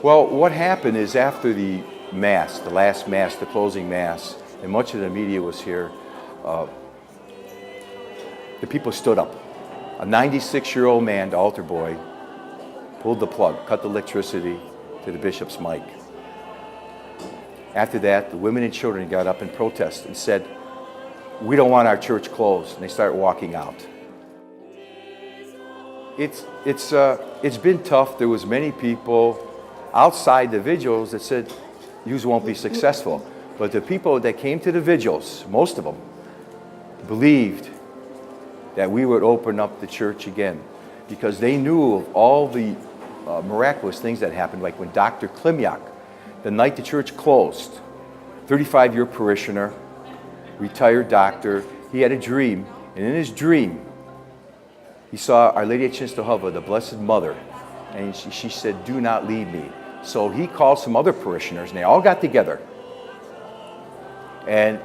Well, what happened is after the Mass, the last Mass, the closing Mass, and much of the media was here, the people stood up. A 96-year-old man, the altar boy, pulled the plug, cut the electricity to the bishop's mic. After that, the women and children got up in protest and said, "We don't want our church closed," and they started walking out. It's been tough. There was many people outside the vigils that said, "You won't be successful." But the people that came to the vigils, most of them, believed that we would open up the church again, because they knew of all the miraculous things that happened, like when Dr. Klimyak, the night the church closed, 35-year parishioner, retired doctor, he had a dream, and in his dream, he saw Our Lady of Czestochowa, the Blessed Mother, and she said, "Do not leave me." So he called some other parishioners, and they all got together, and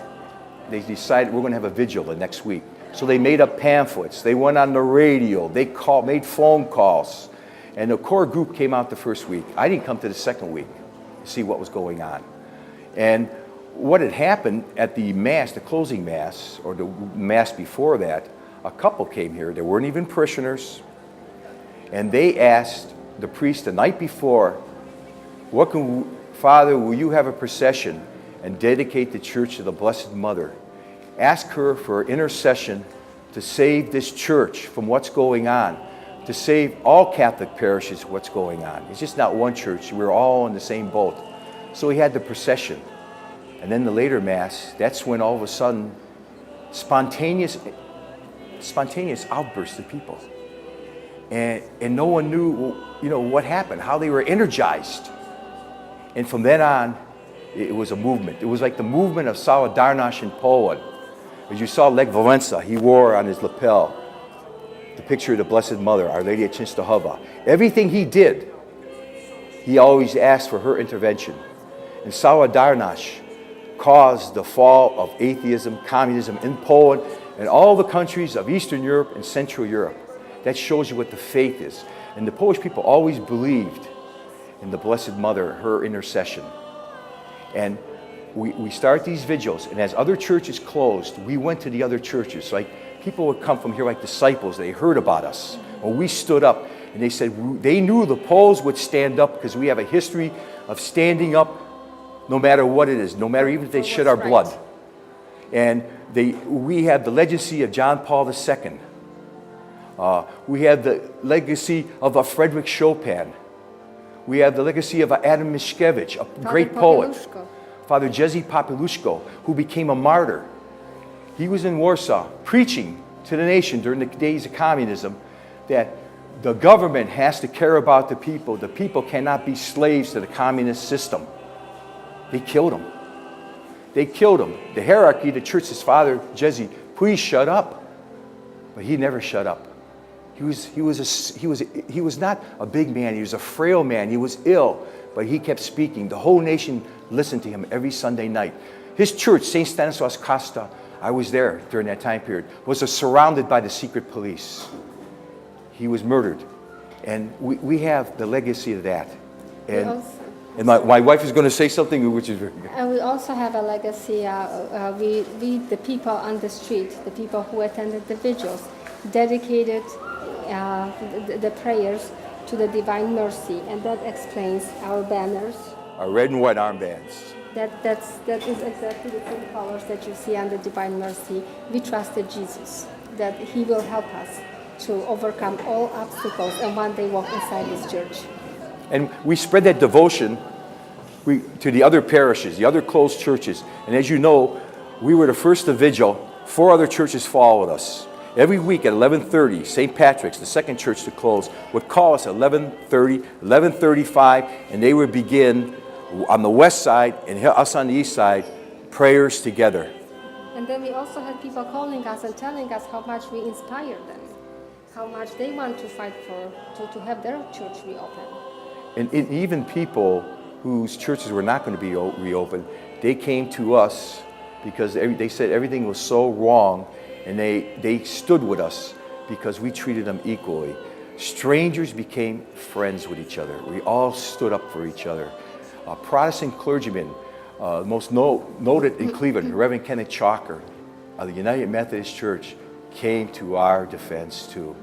they decided we're going to have a vigil the next week. So they made up pamphlets, they went on the radio, they made phone calls, and the core group came out the first week. I didn't come to the second week to see what was going on. And what had happened at the Mass, the closing Mass, or the Mass before that, a couple came here, they weren't even parishioners, and they asked the priest the night before, "Father, will you have a procession and dedicate the church to the Blessed Mother? Ask her for intercession to save this church from what's going on, to save all Catholic parishes what's going on." It's just not one church. We're all in the same boat. So he had the procession. And then the later Mass, that's when all of a sudden, spontaneous outbursts of people. And no one knew, what happened, how they were energized. And from then on, it was a movement. It was like the movement of Solidarność in Poland. As you saw Lech Wałęsa, he wore on his lapel the picture of the Blessed Mother, Our Lady of Czestochowa. Everything he did, he always asked for her intervention. And Solidarność caused the fall of atheism, communism in Poland and all the countries of Eastern Europe and Central Europe. That shows you what the faith is. And the Polish people always believed in the Blessed Mother, her intercession. And we start these vigils, and as other churches closed, we went to the other churches. Like people would come from here like disciples, they heard about us. Well, we stood up, and they said they knew the Poles would stand up because we have a history of standing up no matter what it is, no matter even if they shed our blood. And we have the legacy of John Paul II. We have the legacy of a Frederick Chopin. We have the legacy of Adam Mickiewicz, a great poet. Father Jerzy Popieluszko, who became a martyr. He was in Warsaw preaching to the nation during the days of communism that the government has to care about the people. The people cannot be slaves to the communist system. They killed him. They killed him. The hierarchy, the church, his father, Jerzy, please shut up. But he never shut up. He was not a big man. He was a frail man. He was ill, but he kept speaking. The whole nation listened to him every Sunday night. His church, St. Stanislaus Kasta, I was there during that time period, was surrounded by the secret police. He was murdered. And we have the legacy of that. And my wife is going to say something which is very good. And we also have a legacy. We, the people on the street, the people who attended the vigils, dedicated the prayers to the Divine Mercy, and that explains our banners. Our red and white armbands. That is exactly the same colors that you see on the Divine Mercy. We trusted Jesus, that He will help us to overcome all obstacles and one day walk inside this church. And we spread that devotion to the other parishes, the other closed churches. And as you know, we were the first to vigil. 4 other churches followed us. Every week at 11:30, St. Patrick's, the second church to close, would call us at 11:30, 11:35, and they would begin on the west side and us on the east side, prayers together. And then we also had people calling us and telling us how much we inspired them, how much they want to fight to have their church reopened. And even people whose churches were not going to be reopened, they came to us because they said everything was so wrong, and they stood with us because we treated them equally. Strangers became friends with each other. We all stood up for each other. Protestant clergymen, most noted in Cleveland, Reverend Kenneth Chalker of the United Methodist Church, came to our defense too.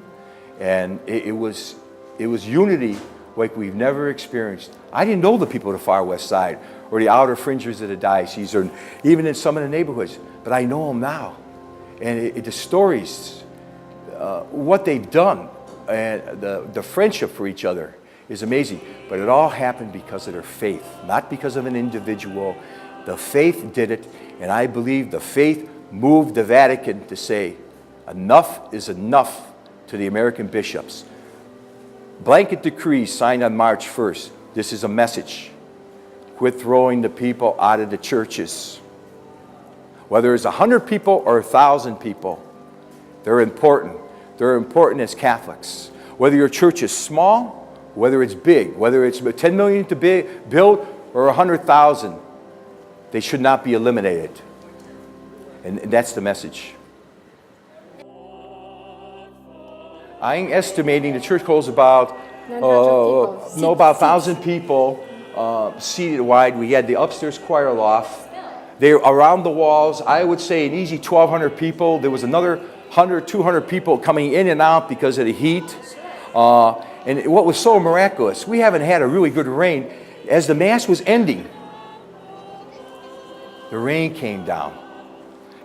And it was unity like we've never experienced. I didn't know the people of the far west side or the outer fringes of the diocese or even in some of the neighborhoods, but I know them now. And the stories, what they've done, and the friendship for each other is amazing. But it all happened because of their faith, not because of an individual. The faith did it, and I believe the faith moved the Vatican to say, enough is enough to the American bishops. Blanket decrees signed on March 1st. This is a message. Quit throwing the people out of the churches. Whether it's 100 people or 1,000 people, they're important. They're important as Catholics. Whether your church is small, whether it's big, whether it's 10 million to build or 100,000, they should not be eliminated. And that's the message. I'm estimating the church holds about 1,000 people seated wide. We had the upstairs choir loft. They're around the walls. I would say an easy 1,200 people. There was another 100, 200 people coming in and out because of the heat. And what was so miraculous, we haven't had a really good rain. As the Mass was ending, the rain came down.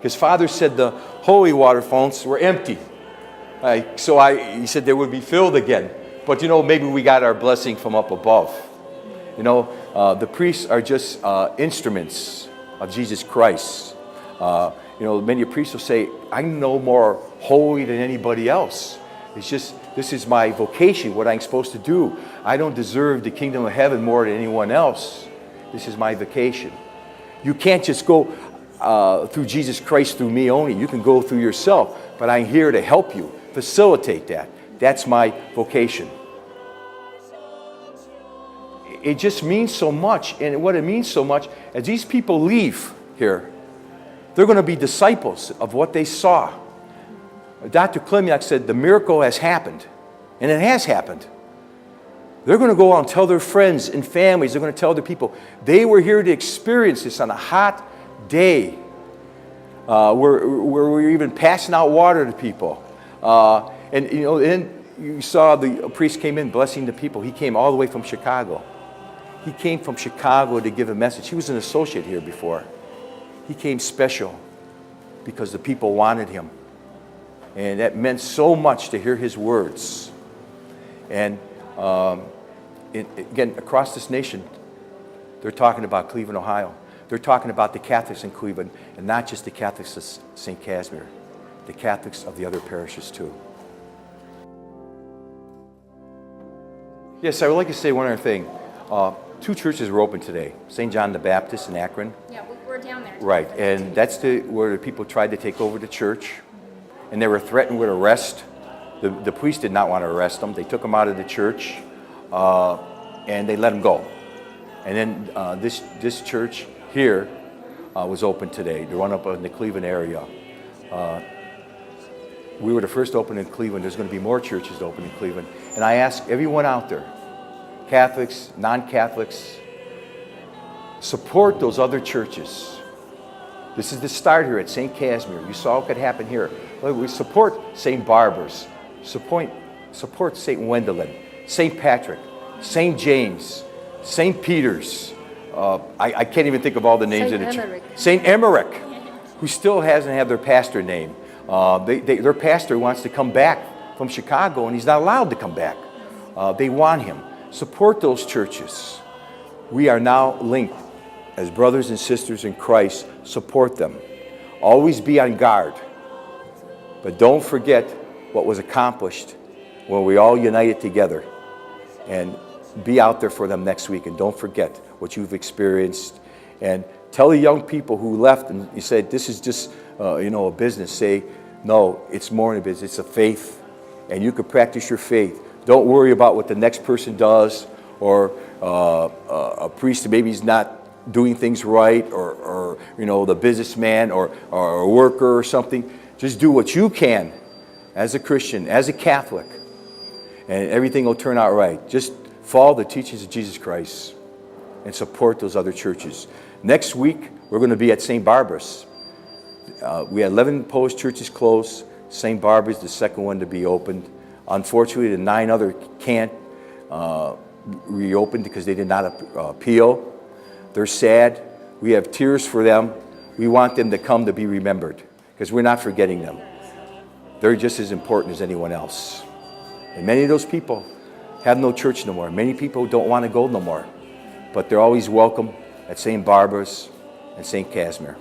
His father said the holy water fountains were empty. He said they would be filled again. But maybe we got our blessing from up above. The priests are just instruments of Jesus Christ. Many priests will say, I'm no more holy than anybody else. It's just, this is my vocation, what I'm supposed to do. I don't deserve the kingdom of heaven more than anyone else. This is my vocation. You can't just go through Jesus Christ through me only. You can go through yourself, but I'm here to help you, facilitate that. That's my vocation. It just means so much, and what it means so much, as these people leave here, they're going to be disciples of what they saw. Dr. Klimyak said the miracle has happened, and it has happened. They're going to go out and tell their friends and families, they're going to tell the people, they were here to experience this on a hot day, where we're even passing out water to people. And then you saw the priest came in blessing the people. He came all the way from Chicago. He came from Chicago to give a message. He was an associate here before. He came special because the people wanted him. And that meant so much to hear his words. And again, across this nation, they're talking about Cleveland, Ohio. They're talking about the Catholics in Cleveland, and not just the Catholics of St. Casimir, the Catholics of the other parishes too. Yes, I would like to say one other thing. 2 churches were open today, St. John the Baptist in Akron. Yeah, we're down there. Right, and that's where the people tried to take over the church, and they were threatened with arrest. The police did not want to arrest them. They took them out of the church, and they let them go. And then this church here was open today. The one up in the Cleveland area. We were the first to open in Cleveland. There's going to be more churches to open in Cleveland. And I ask everyone out there, Catholics, non-Catholics, support those other churches. This is the start here at St. Casimir. You saw what could happen here. We support St. Barbara's, support St. Wendelin, St. Patrick, St. James, St. Peter's. I can't even think of all the names of the church. St. Emmerich, who still hasn't had their pastor name. Their pastor wants to come back from Chicago, and he's not allowed to come back. They want him. Support those churches. We are now linked as brothers and sisters in Christ. Support them. Always be on guard. But don't forget what was accomplished when we all united together. And be out there for them next week. And don't forget what you've experienced. And tell the young people who left and you said, this is just a business. Say, no, it's more than a business. It's a faith. And you can practice your faith. Don't worry about what the next person does, or a priest maybe he's not doing things right, or the businessman or a worker or something. Just do what you can as a Christian, as a Catholic. and everything will turn out right. Just follow the teachings of Jesus Christ and support those other churches. Next week, we're going to be at St. Barbara's. We had 11 Polish churches closed. St. Barbara's, the second one to be opened. Unfortunately, the 9 other can't reopen because they did not appeal. They're sad. We have tears for them. We want them to come to be remembered because we're not forgetting them. They're just as important as anyone else. And many of those people have no church no more. Many people don't want to go no more. But they're always welcome at St. Barbara's and St. Casimir.